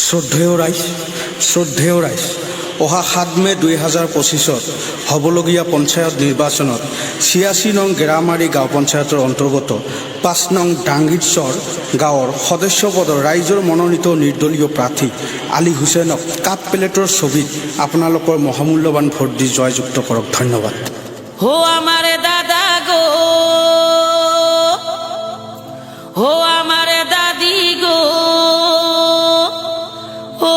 শ্ৰদ্ধেয় ৰাইজ অহা 7 মে 2025 হ'বলগীয়া পঞ্চায়ত নিৰ্বাচনত 86 নং গেৰামাৰী গাঁও পঞ্চায়তৰ অন্তৰ্গত 5 নং ডাংগিৰচৰ গাঁৱৰ সদস্য পদৰ ৰাইজৰ মনোনীত নিৰ্দলীয় প্ৰাৰ্থী আলী হুছেইনক কাপ প্লেটৰ ছবিত আপোনালোকৰ মহামূল্যৱান ভোট দি জয়যুক্ত কৰক। ধন্যবাদ। हो हमारे दादा गो, हो हमारे दादी गो, ओ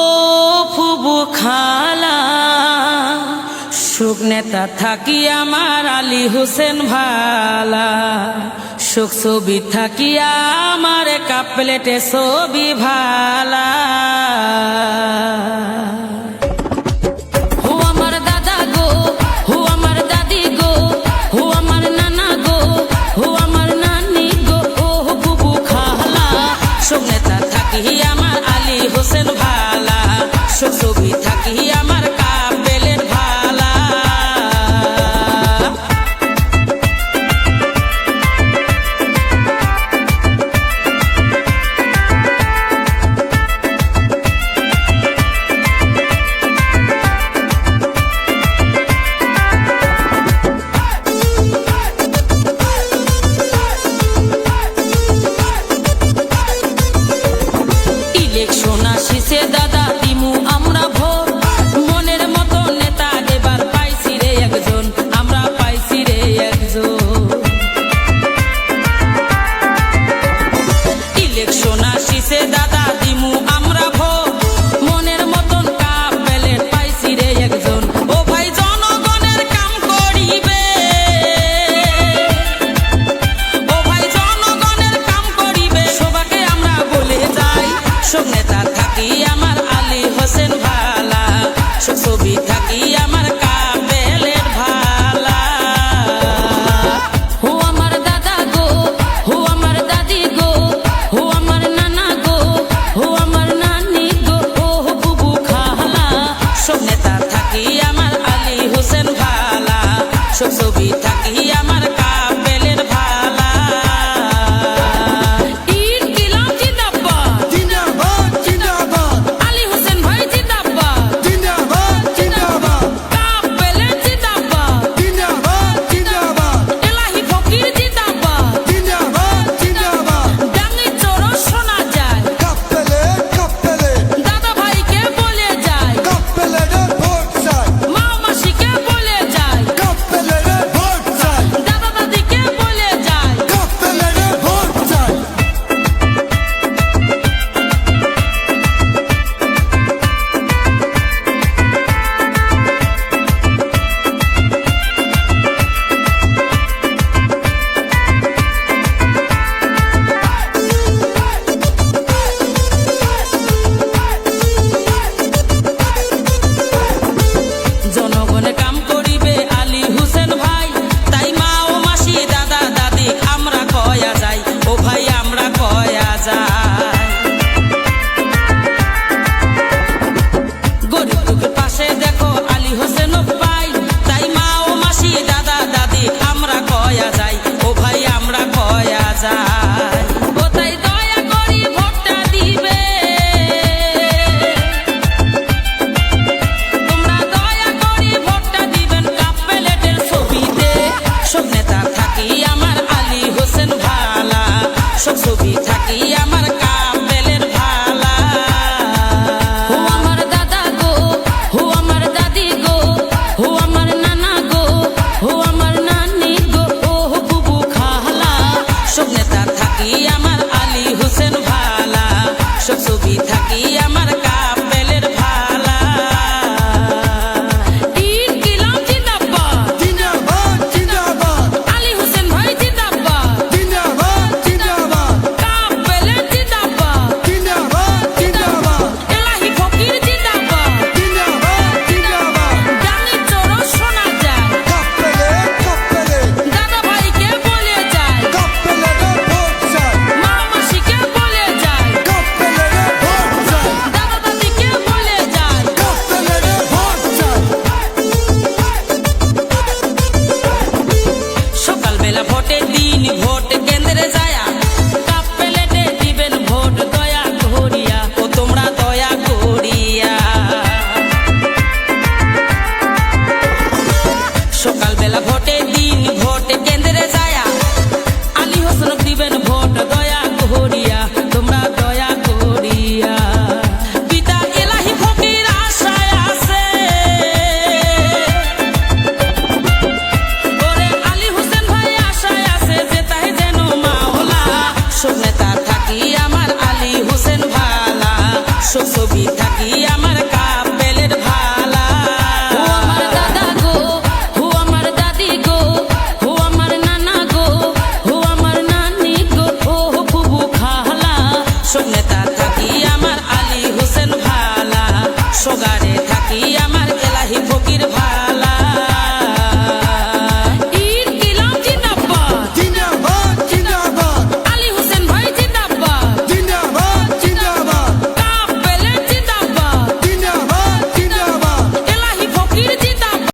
ফুবু খালা সুখ নেতা থাকি আমার আলী হোসেন ভালা, সুখ ছবি থাকি আমার কাপ প্লেটে ছবি ভালা। হোসেন ভালা ছবি থাকি আমার কাপেলের ভালা। দাদা দিমু আমরা ভোট, মনের মতো নেতা দেবার পাইছি রে একজন, আমরা পাইছি রে একজন। ইলেকশন আসিছে দাদা দিমু আমরা ভোট, মনের মতন কাপ প্লেট পাইছি রে একজন। ও ভাই জনগণের কাম করিবে, ও ভাই জনগণের কাম করিবে, সবাকে আমরা বলে যাই সব নেতা থাকি আমার আলী হোসেন ভালা, ছবি থাকি আমার কাপেলের ভালা। হো আমার দাদা গো, হো আমার দাদি গো, হো আমার নানা গো, হো আমার নানি গো, ও বুবু খালা, সব নেতা থাকি আমার আলী হোসেন ভালা, ছবি থাকি আমার কাপেলের ভালা। ছবি থাকি আমার কাপেলের ভালা। হো আমার দাদা গো, হো আমার দাদি গো, হো আমার নানা গো, হো আমার নানি গো, ও বুবু খালা, সব নেতা থাকি আমার আলী হোসেন ভালা, ছবি থাকি আমার কাপেলের ভালা। আসো ছবি